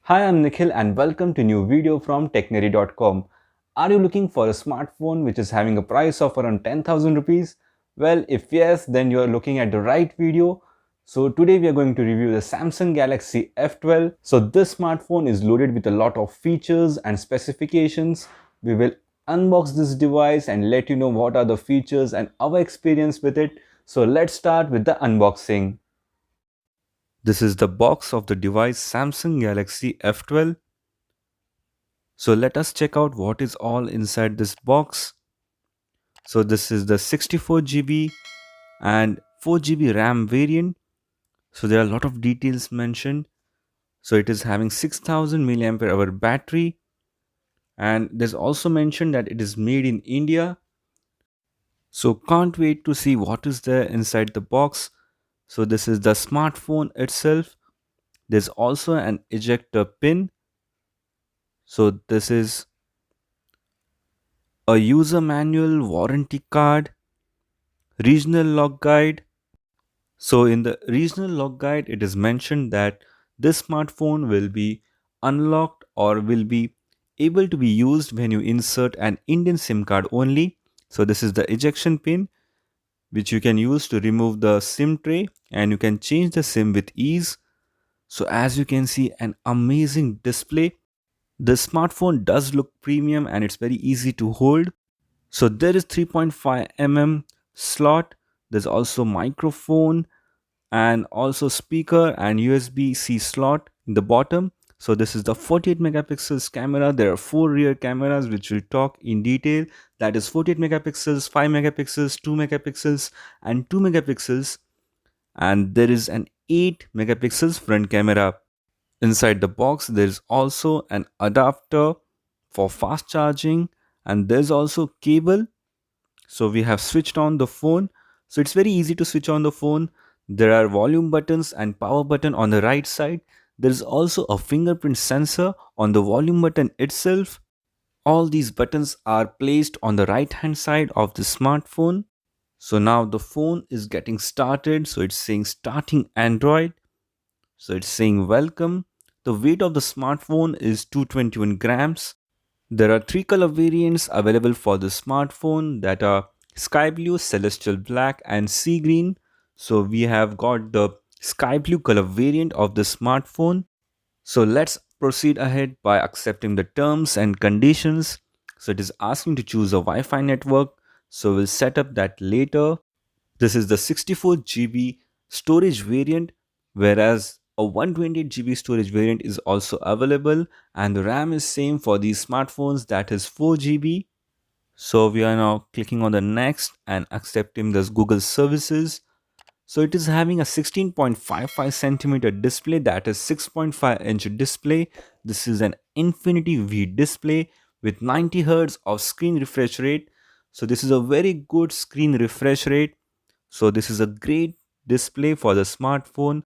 Hi, I'm Nikhil and welcome to new video from Technary.com. Are you looking for a smartphone which is having a price of around 10,000 rupees? Well, if yes, then you are looking at the right video. So today we are going to review the Samsung Galaxy F12. So this smartphone is loaded with a lot of features and specifications. We will unbox this device and let you know what are the features and our experience with it. So let's start with the unboxing. This is the box of the device Samsung Galaxy F12. So let us check out what is all inside this box. So this is the 64 GB and 4 GB RAM variant. So there are a lot of details mentioned. So it is having 6000 milliampere hour battery, and there's also mentioned that it is made in India. So can't wait to see what is there inside the box. So this is the smartphone itself. There's also an ejector pin. So this is a user manual, warranty card, regional log guide. So in the regional log guide, it is mentioned that this smartphone will be unlocked or will be able to be used when you insert an Indian SIM card only. So this is the ejection pin which you can use to remove the SIM tray, and you can change the SIM with ease. So as you can see, an amazing display. The smartphone does look premium and it's very easy to hold. So there is 3.5 mm slot. There's also microphone and also speaker and USB-C slot in the bottom. So this is the 48 megapixels camera. There are four rear cameras which we'll talk in detail. That is 48 megapixels, 5 megapixels, 2 megapixels and 2 megapixels. And there is an 8 megapixels front camera. Inside the box there is also an adapter for fast charging, and there's also cable. So we have switched on the phone. So it's very easy to switch on the phone. There are volume buttons and power button on the right side. There is also a fingerprint sensor on the volume button itself. All these buttons are placed on the right hand side of the smartphone. So now the phone is getting started. So it's saying starting Android. So it's saying welcome. The weight of the smartphone is 221 grams. There are three color variants available for the smartphone, that are sky blue, celestial black and sea green. So we have got the sky blue color variant of the smartphone. So let's proceed ahead by accepting the terms and conditions. So it is asking to choose a Wi-Fi network. So we'll set up that later. This is the 64 GB storage variant, whereas a 128 GB storage variant is also available, and the RAM is same for these smartphones, that is 4 GB. So we are now clicking on the next and accepting this Google services. So it is having a 16.55 centimeter display, that is 6.5-inch display. This is an Infinity V display with 90 Hz of screen refresh rate. So this is a very good screen refresh rate. So this is a great display for the smartphone.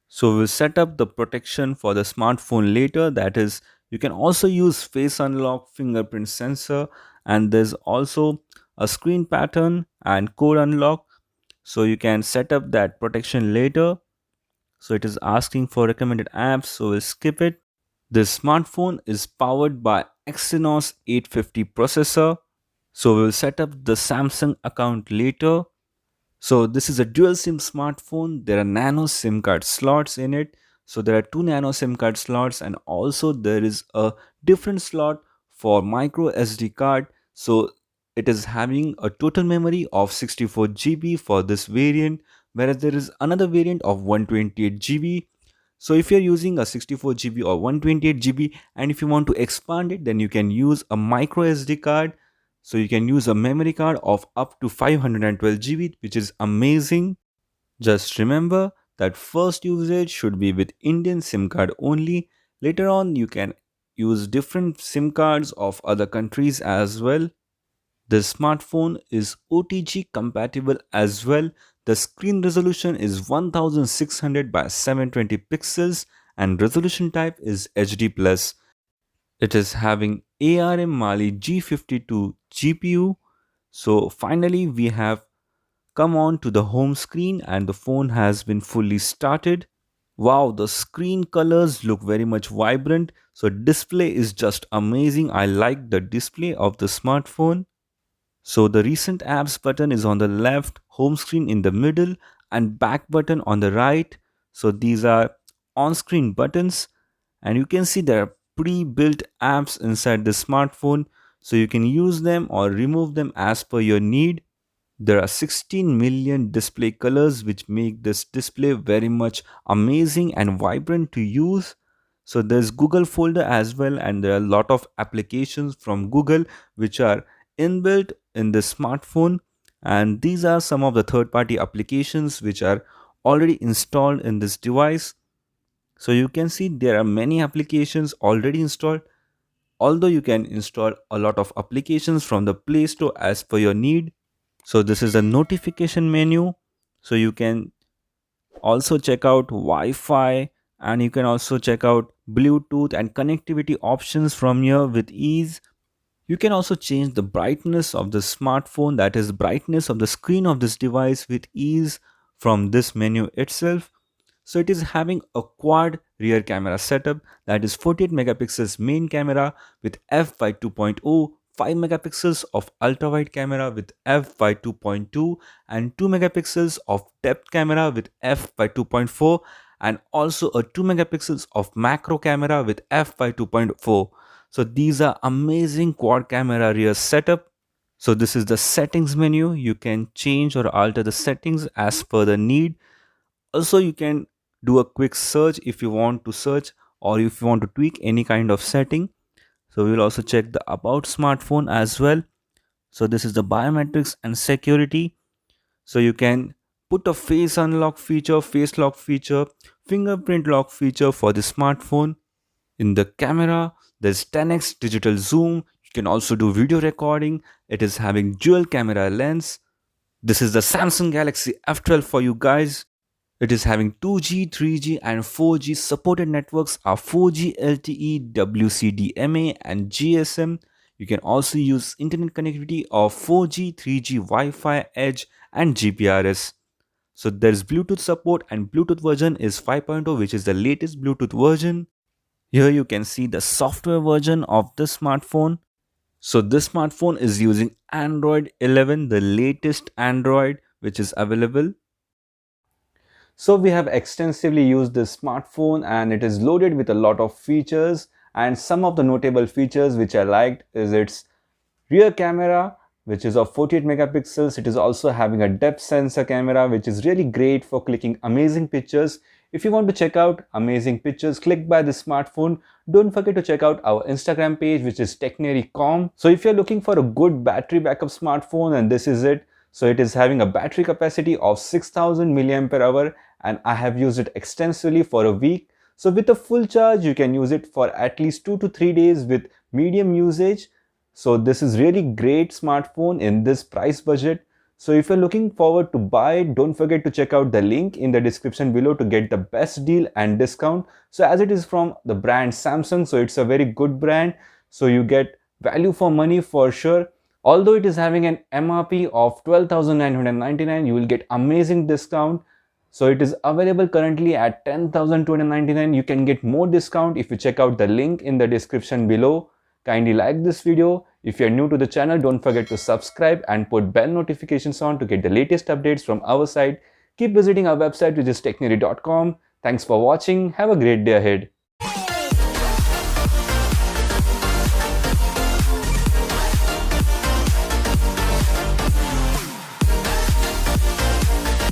So we'll set up the protection for the smartphone later. That is, you can also use face unlock, fingerprint sensor, and there's also a screen pattern and code unlock. So you can set up that protection later. So it is asking for recommended apps, so we'll skip it. This smartphone is powered by Exynos 850 processor. So we'll set up the Samsung account later. So this is a dual SIM smartphone. There are nano SIM card slots in it. So there are two nano SIM card slots, and also there is a different slot for micro SD card. So it is having a total memory of 64 GB for this variant, whereas there is another variant of 128 GB. So if you're using a 64 GB or 128 GB, and if you want to expand it, then you can use a micro SD card. So you can use a memory card of up to 512 GB, which is amazing. Just remember that first usage should be with Indian SIM card only. Later on, you can use different SIM cards of other countries as well. The smartphone is OTG compatible as well. The screen resolution is 1600 by 720 pixels and resolution type is HD+. It is having ARM Mali G52 GPU. So finally we have come on to the home screen and the phone has been fully started. Wow, the screen colors look very much vibrant. So display is just amazing. I like the display of the smartphone. So the recent apps button is on the left, home screen in the middle, and back button on the right. So these are on-screen buttons, and you can see there are pre-built apps inside the smartphone, so you can use them or remove them as per your need. There are 16 million display colors which make this display very much amazing and vibrant to use. So there's Google folder as well, and there are a lot of applications from Google which are inbuilt in the smartphone, and these are some of the third party applications which are already installed in this device. So you can see there are many applications already installed, although you can install a lot of applications from the Play Store as per your need. So this is the notification menu. So you can also check out Wi-Fi, and you can also check out Bluetooth and connectivity options from here with ease. You can also change the brightness of the smartphone, that is brightness of the screen of this device, with ease from this menu itself. So it is having a quad rear camera setup, that is 48 megapixels main camera with f by 2.0, 5 megapixels of ultra wide camera with f by 2.2, and 2 megapixels of depth camera with f by 2.4, and also a 2 megapixels of macro camera with f by 2.4. So these are amazing quad camera rear setup. So this is the settings menu. You can change or alter the settings as per the need. Also, you can do a quick search if you want to search, or if you want to tweak any kind of setting. So we will also check the about smartphone as well. So this is the biometrics and security. So you can put a face unlock feature, face lock feature, fingerprint lock feature for the smartphone. In the camera, there's 10x digital zoom. You can also do video recording. It is having dual camera lens. This is the Samsung Galaxy F12 for you guys. It is having 2G, 3G, and 4G. Supported networks are 4G LTE, WCDMA, and GSM. You can also use internet connectivity of 4G, 3G, Wi-Fi, Edge, and GPRS. So there's Bluetooth support, and Bluetooth version is 5.0, which is the latest Bluetooth version. Here you can see the software version of the smartphone. So this smartphone is using Android 11, the latest Android which is available. So we have extensively used this smartphone, and it is loaded with a lot of features, and some of the notable features which I liked is its rear camera, which is of 48 megapixels. It is also having a depth sensor camera, which is really great for clicking amazing pictures. If you want to check out amazing pictures clicked by the smartphone, don't forget to check out our Instagram page, which is technary.com. So if you're looking for a good battery backup smartphone, and this is it. So it is having a battery capacity of 6000 milliampere hour, and I have used it extensively for a week. So with a full charge, you can use it for at least 2 to 3 days with medium usage. So this is really great smartphone in this price budget. So if you're looking forward to buy it, don't forget to check out the link in the description below to get the best deal and discount. So as it is from the brand Samsung, so it's a very good brand. So you get value for money for sure. Although it is having an MRP of 12,999, you will get amazing discount. So it is available currently at 10,299. You can get more discount if you check out the link in the description below. Kindly like this video. If you are new to the channel, don't forget to subscribe and put bell notifications on to get the latest updates from our side. Keep visiting our website, which is technary.com. Thanks for watching. Have a great day ahead.